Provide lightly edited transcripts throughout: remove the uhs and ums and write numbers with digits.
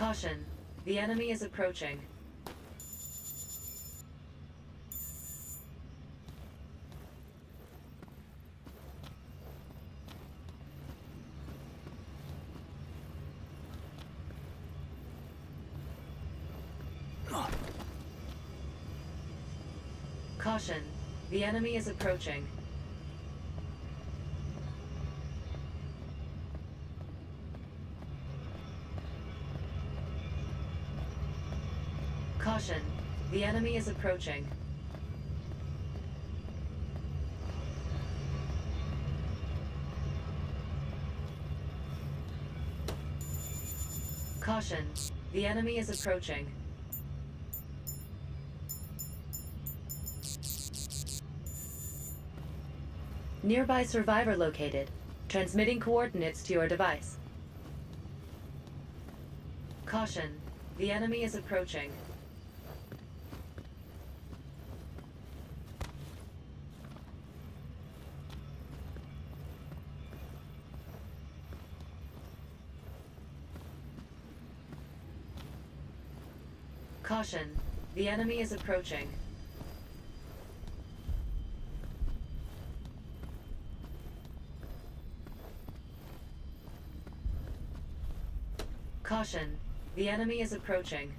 Caution, the enemy is approaching. Caution, the enemy is approaching. Caution, the enemy is approaching. Caution, the enemy is approaching. Nearby survivor located. Transmitting coordinates to your device. Caution, the enemy is approaching. Caution, the enemy is approaching. Caution, the enemy is approaching.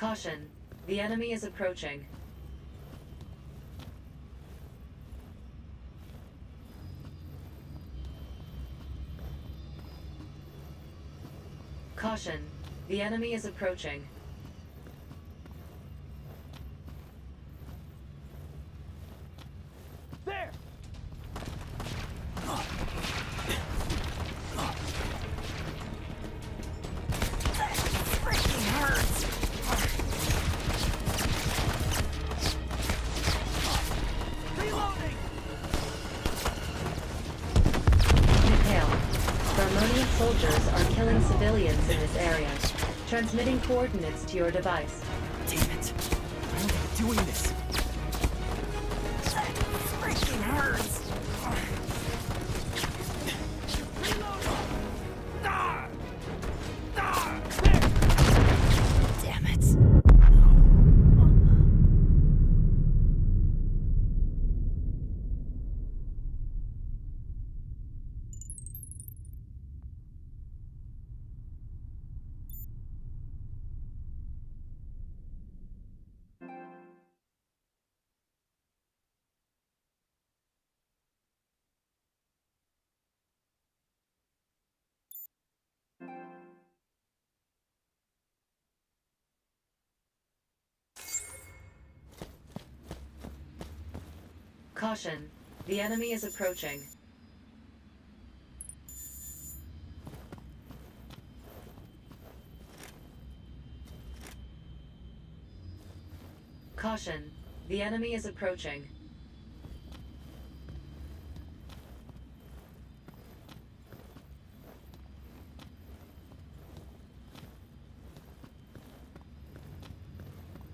Caution. The enemy is approaching. Caution. The enemy is approaching. There! Freaking hurts! Reloading! Mikhail, Harmonian soldiers are killing civilians in this area. Transmitting coordinates to your device. Damn it! Why am I doing this? Freaking hurts! Damn it! Caution. The enemy is approaching. Caution. The enemy is approaching.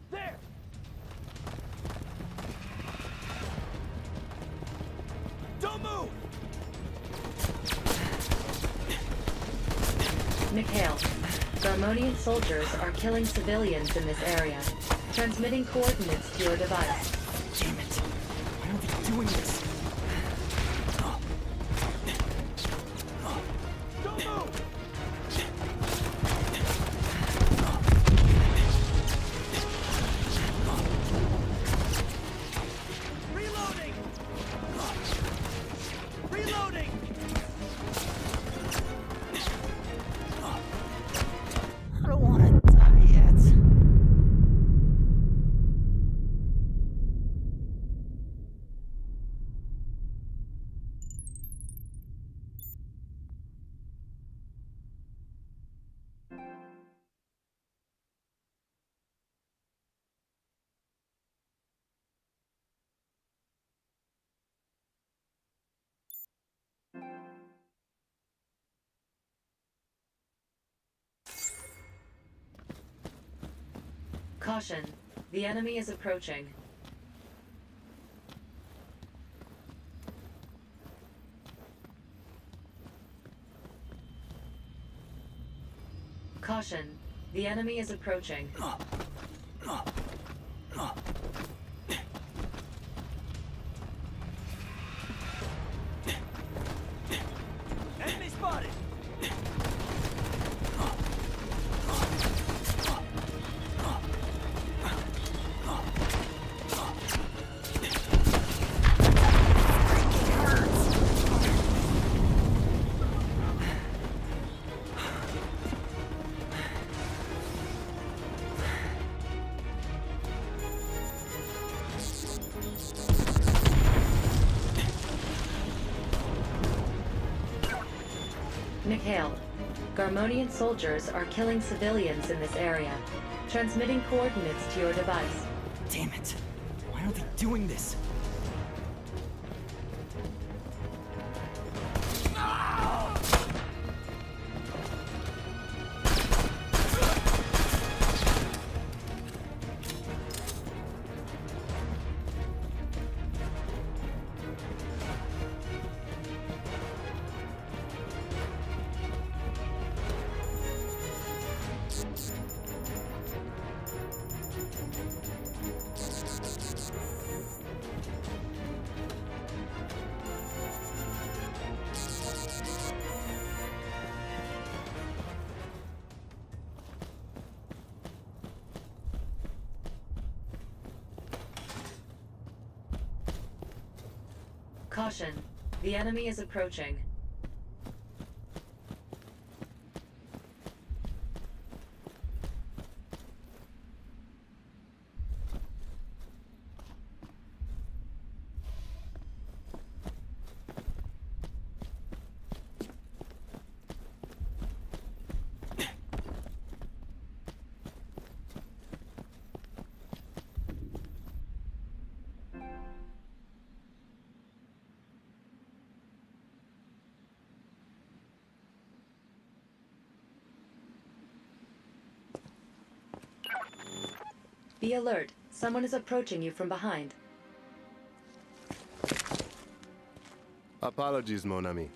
There! Don't move! Mikhail, Harmonian soldiers are killing civilians in this area. Transmitting coordinates to your device. Damn it! Why are they doing this? Don't move! Reloading! Reloading! I don't want to die yet. Caution. The enemy is approaching. Caution. The enemy is approaching. Enemy spotted! Mikhail, Harmonian soldiers are killing civilians in this area. Transmitting coordinates to your device. Damn it! Why are they doing this? Caution. The enemy is approaching. Be alert. Someone is approaching you from behind. Apologies, mon ami.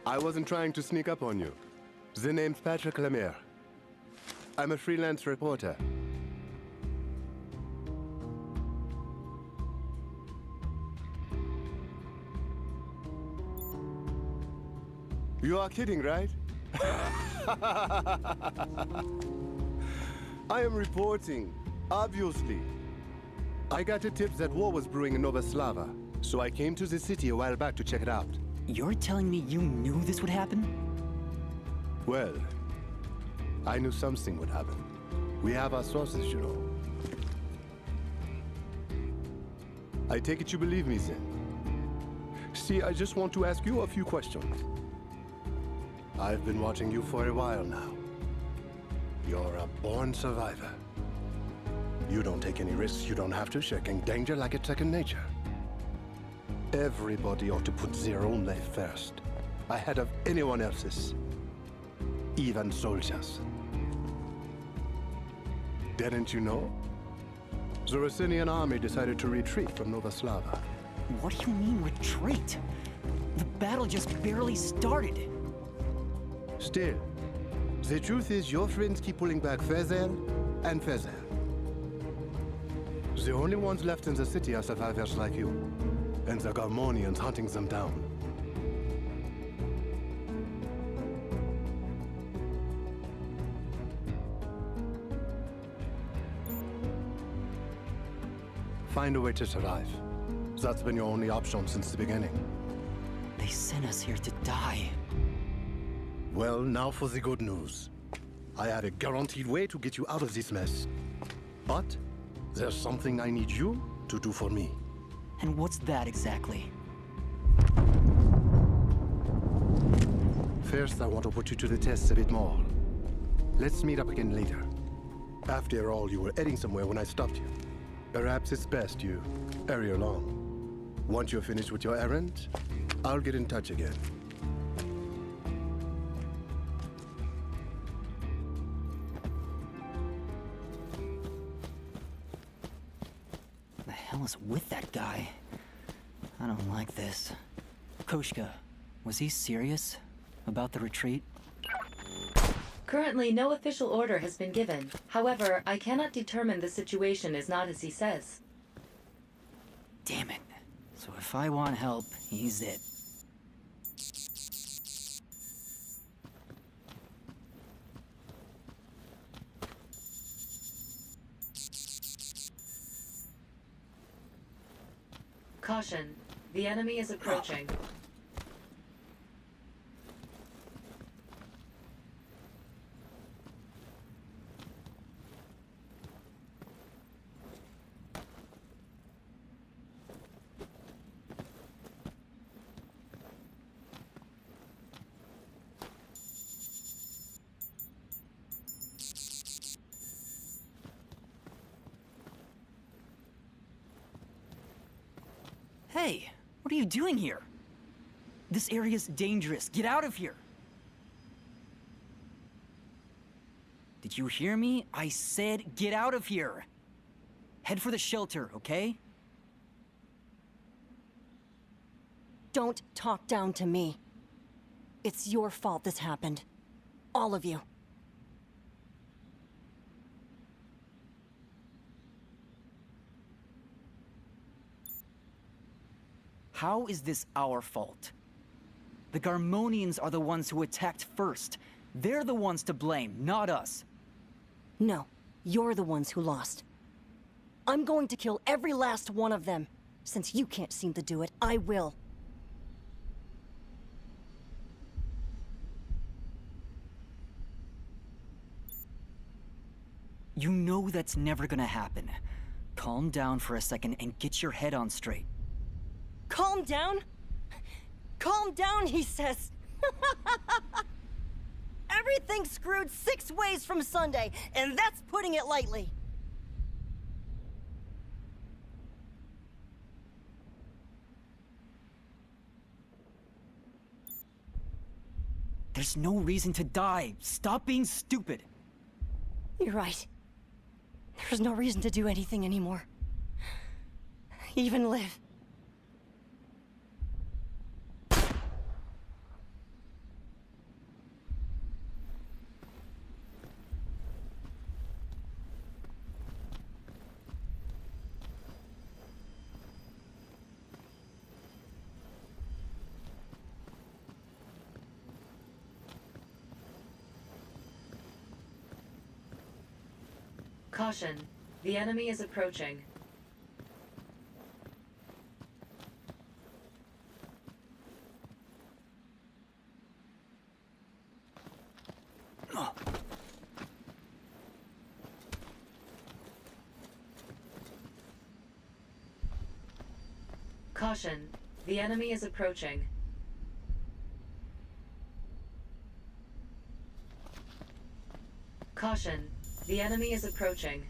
I wasn't trying to sneak up on you. The name's Patrick Lemaire. I'm a freelance reporter. You are kidding, right? I am reporting, obviously. I got a tip that war was brewing in Nova Slava, so I came to the city a while back to check it out. You're telling me you knew this would happen? Well, I knew something would happen. We have our sources, you know. I take it you believe me, then. See, I just want to ask you a few questions. I've been watching you for a while now. You're a born survivor. You don't take any risks you don't have to, shaking danger like it's second nature. Everybody ought to put their own life first, ahead of anyone else's. Even soldiers. Didn't you know? The Russinian army decided to retreat from Nova Slava. What do you mean, retreat? The battle just barely started. Still, the truth is your friends keep pulling back further and further. The only ones left in the city are survivors like you, and the Garmonians hunting them down. Find a way to survive. That's been your only option since the beginning. They sent us here to die. Well, now for the good news. I have a guaranteed way to get you out of this mess. But there's something I need you to do for me. And what's that exactly? First, I want to put you to the test a bit more. Let's meet up again later. After all, you were heading somewhere when I stopped you. Perhaps it's best you hurry along. Once you're finished with your errand, I'll get in touch again. The hell is with that guy? I don't like this. Koshka, was he serious about the retreat? Currently, no official order has been given. However, I cannot determine the situation is not as he says. Damn it. So if I want help, he's it. Caution. The enemy is approaching. Hey, what are you doing here? This area's dangerous. Get out of here. Did you hear me? I said get out of here. Head for the shelter, okay? Don't talk down to me. It's your fault this happened. All of you. How is this our fault? The Garmonians are the ones who attacked first. They're the ones to blame, not us. No, you're the ones who lost. I'm going to kill every last one of them. Since you can't seem to do it, I will. You know that's never gonna happen. Calm down for a second and get your head on straight. Calm down? Calm down, he says. Everything's screwed 6 ways from Sunday, and that's putting it lightly. There's no reason to die. Stop being stupid. You're right. There's no reason to do anything anymore. Even live. Caution. The enemy is approaching. Caution. The enemy is approaching. Caution. The enemy is approaching.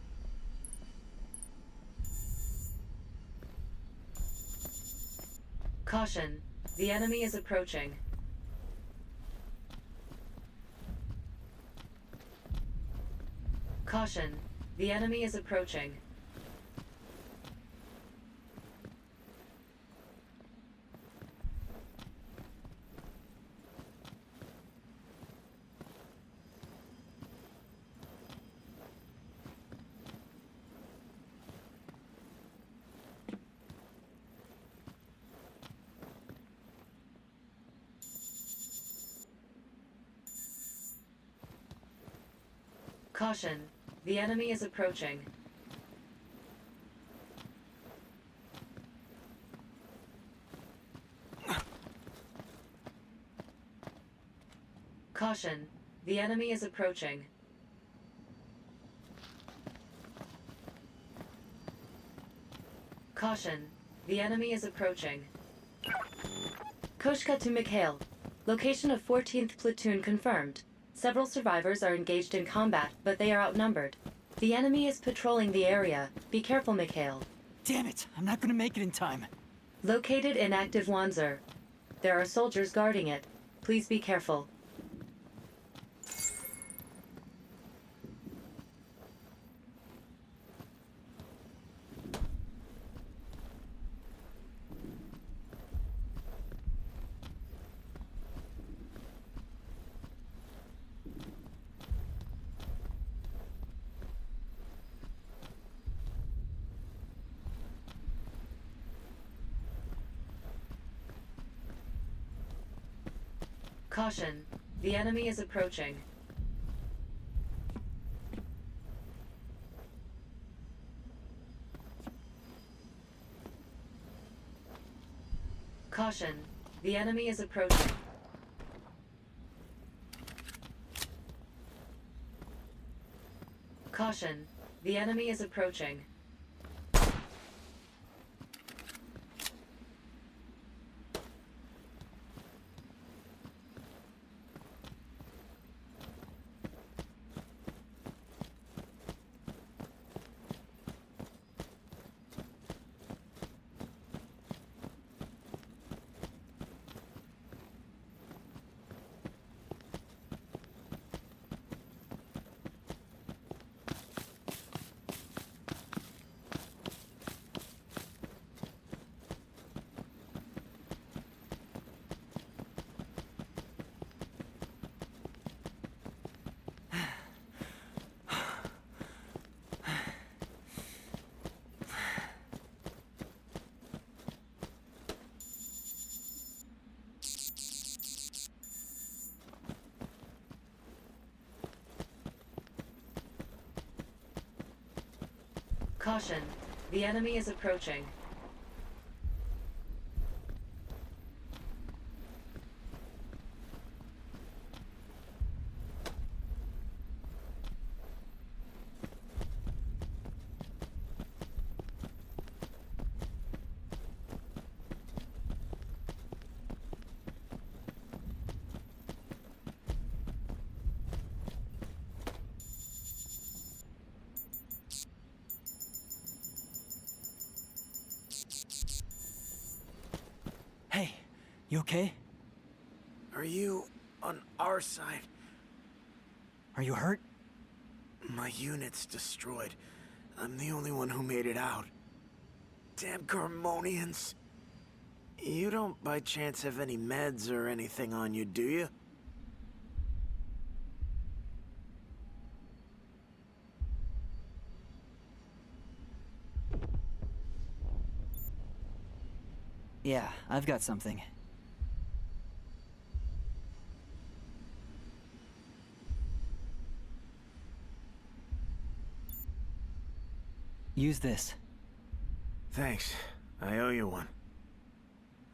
Caution. The enemy is approaching. Caution. The enemy is approaching. Caution. The enemy is approaching. Caution. The enemy is approaching. Caution. The enemy is approaching. Koshka to Mikhail. Location of 14th Platoon confirmed. Several survivors are engaged in combat, but they are outnumbered. The enemy is patrolling the area. Be careful, Mikhail. Damn it! I'm not gonna make it in time. Located inactive Wanzer. There are soldiers guarding it. Please be careful. Caution. The enemy is approaching. Caution. The enemy is approaching. Caution. The enemy is approaching. Caution. The enemy is approaching. You okay? Are you on our side? Are you hurt? My unit's destroyed. I'm the only one who made it out. Damn Carmonians. You don't by chance have any meds or anything on you, do you? Yeah, I've got something. Use this. Thanks. I owe you one.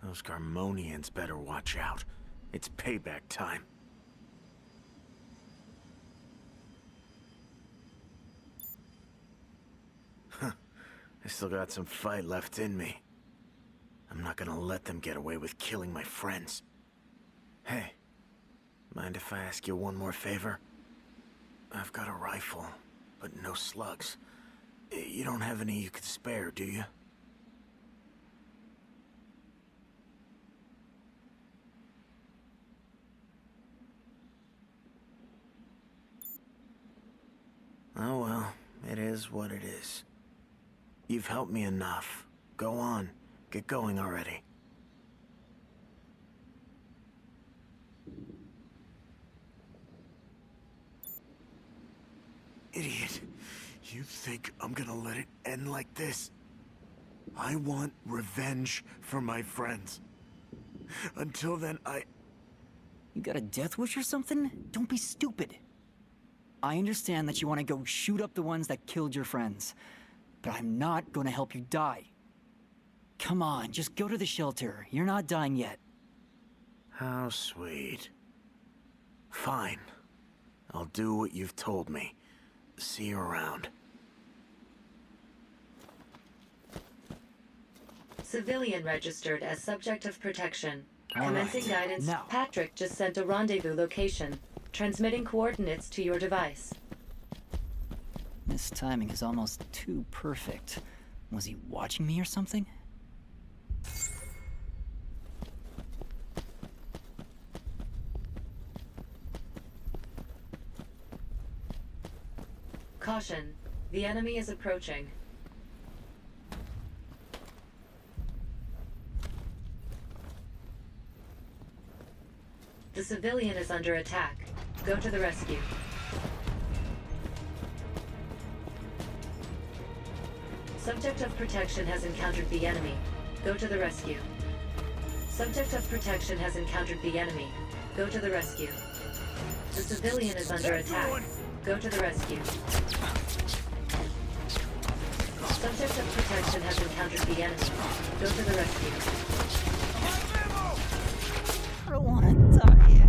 Those Carmonians better watch out. It's payback time. Huh. I still got some fight left in me. I'm not gonna let them get away with killing my friends. Hey, mind if I ask you one more favor? I've got a rifle, but no slugs. You don't have any you could spare, do you? Oh well, it is what it is. You've helped me enough. Go on, get going already. Idiot. You think I'm gonna let it end like this? I want revenge for my friends. Until then, You got a death wish or something? Don't be stupid. I understand that you want to go shoot up the ones that killed your friends, but I'm not gonna help you die. Come on, just go to the shelter. You're not dying yet. How sweet. Fine. I'll do what you've told me. See you around. Civilian registered as subject of protection. All Commencing right. guidance. Now. Patrick just sent a rendezvous location. Transmitting coordinates to your device. This timing is almost too perfect. Was he watching me or something? Caution. The enemy is approaching. The civilian is under attack. Go to the rescue. Subject of protection has encountered the enemy. Go to the rescue. Subject of protection has encountered the enemy. Go to the rescue. The civilian is under attack. Go to the rescue. Subject of protection has encountered the enemy. Go to the rescue. I don't want to die yet.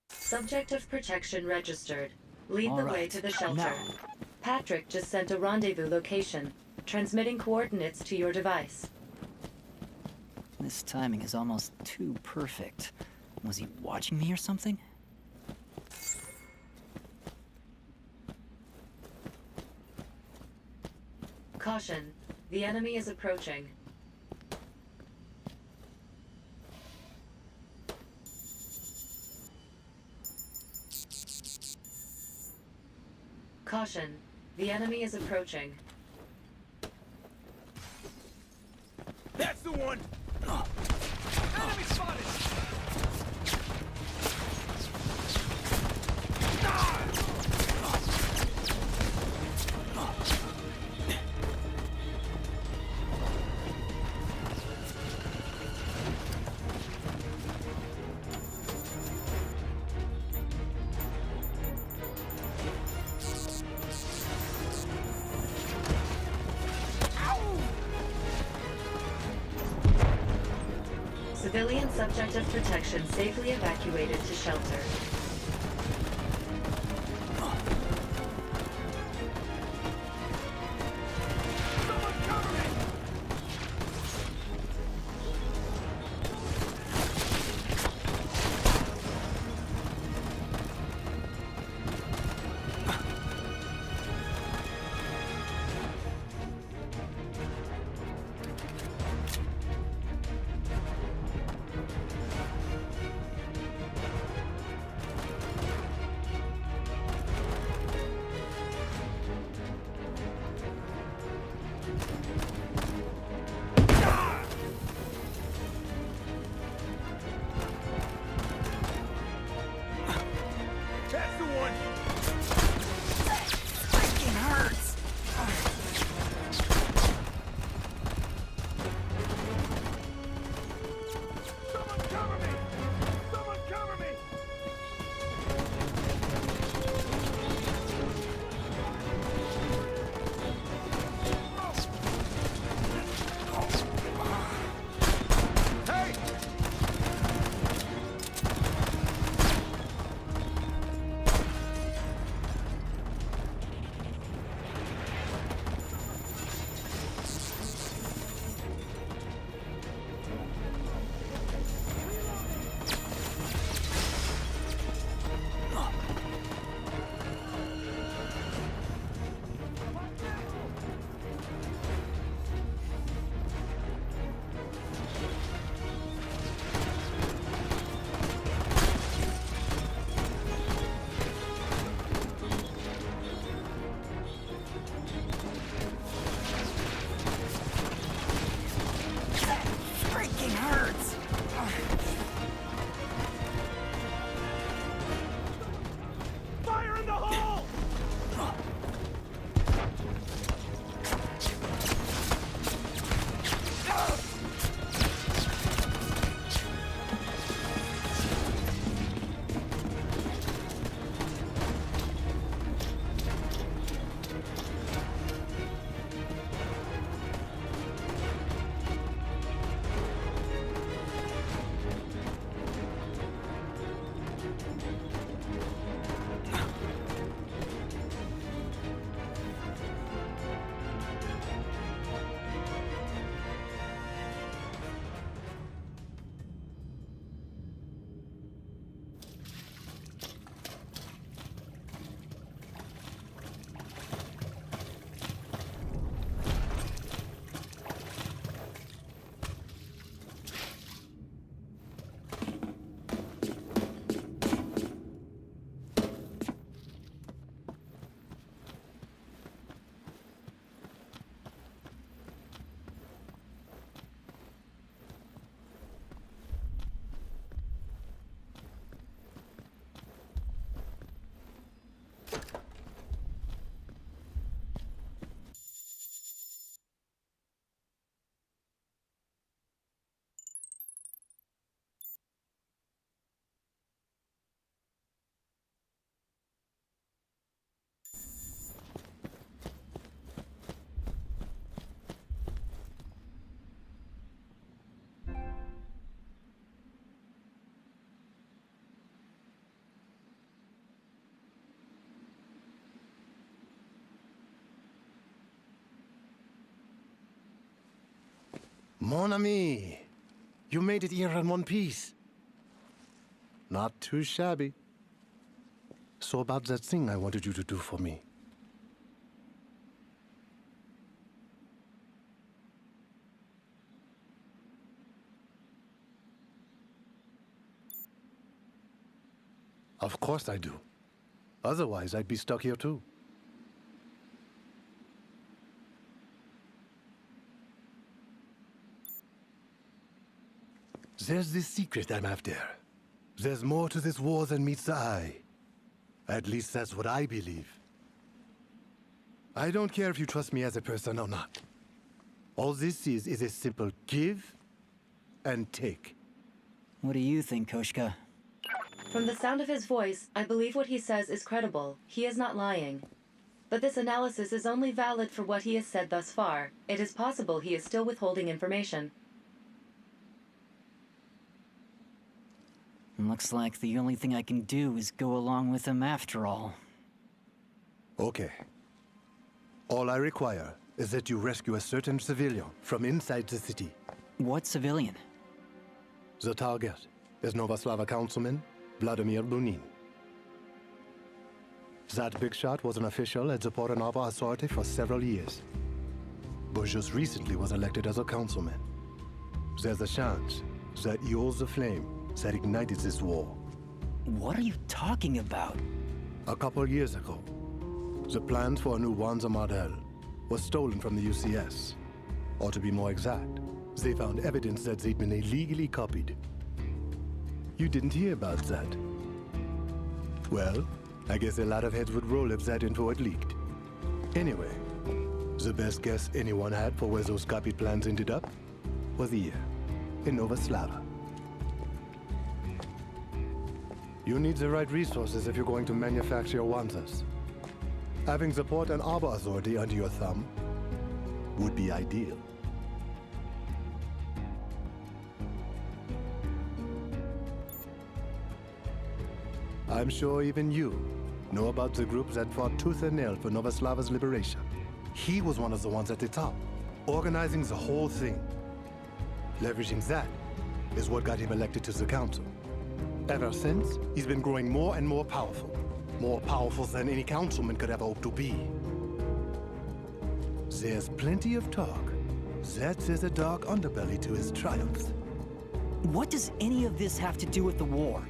Subject of protection registered. Lead All the way right, to the shelter. now. Patrick just sent a rendezvous location. Transmitting coordinates to your device. This timing is almost too perfect. Was he watching me or something? Caution. The enemy is approaching. Caution. The enemy is approaching. That's the one! Enemy spotted! Civilian subject of protection safely evacuated to shelter. That's the one! Freaking hurts! Someone cover me! Someone cover me! Hey! Freaking hurts! Fire in the hole! Mon ami, you made it here in one piece. Not too shabby. So about that thing I wanted you to do for me. Of course I do. Otherwise, I'd be stuck here too. There's this secret I'm after. There's more to this war than meets the eye. At least that's what I believe. I don't care if you trust me as a person or not. All this is a simple give and take. What do you think, Koshka? From the sound of his voice, I believe what he says is credible. He is not lying. But this analysis is only valid for what he has said thus far. It is possible he is still withholding information. Looks like the only thing I can do is go along with him after all. Okay. All I require is that you rescue a certain civilian from inside the city. What civilian? The target is Novoslava Councilman Vladimir Bunin. That big shot was an official at the Port Nova Authority for several years, but just recently was elected as a councilman. There's a chance that you're the flame that ignited this war. What are you talking about? A couple years ago, the plans for a new Wanza model was stolen from the UCS. Or to be more exact, they found evidence that they'd been illegally copied. You didn't hear about that. Well, I guess a lot of heads would roll if that info had leaked. Anyway, the best guess anyone had for where those copied plans ended up was here, in Novoslava. You need the right resources if you're going to manufacture your Wanzas. Having the Port and Arbor Authority under your thumb would be ideal. I'm sure even you know about the group that fought tooth and nail for Novoslava's liberation. He was one of the ones at the top, organizing the whole thing. Leveraging that is what got him elected to the council. Ever since, he's been growing more and more powerful. More powerful than any councilman could ever hope to be. There's plenty of talk that there's a dark underbelly to his triumphs. What does any of this have to do with the war?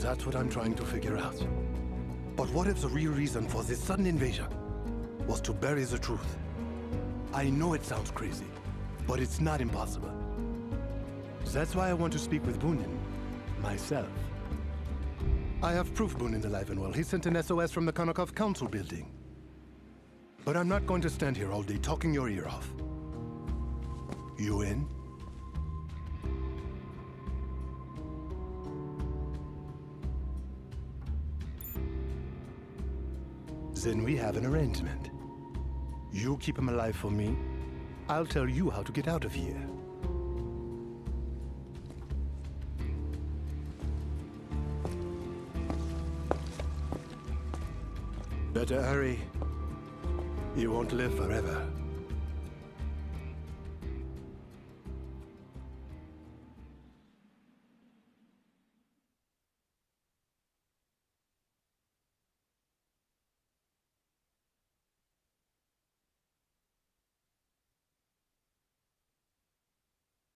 That's what I'm trying to figure out. But what if the real reason for this sudden invasion was to bury the truth? I know it sounds crazy, but it's not impossible. That's why I want to speak with Bunin, myself. I have proof Bunin's alive and well. He sent an SOS from the Konakov Council building. But I'm not going to stand here all day talking your ear off. You in? Then we have an arrangement. You keep him alive for me. I'll tell you how to get out of here. Better hurry. You won't live forever.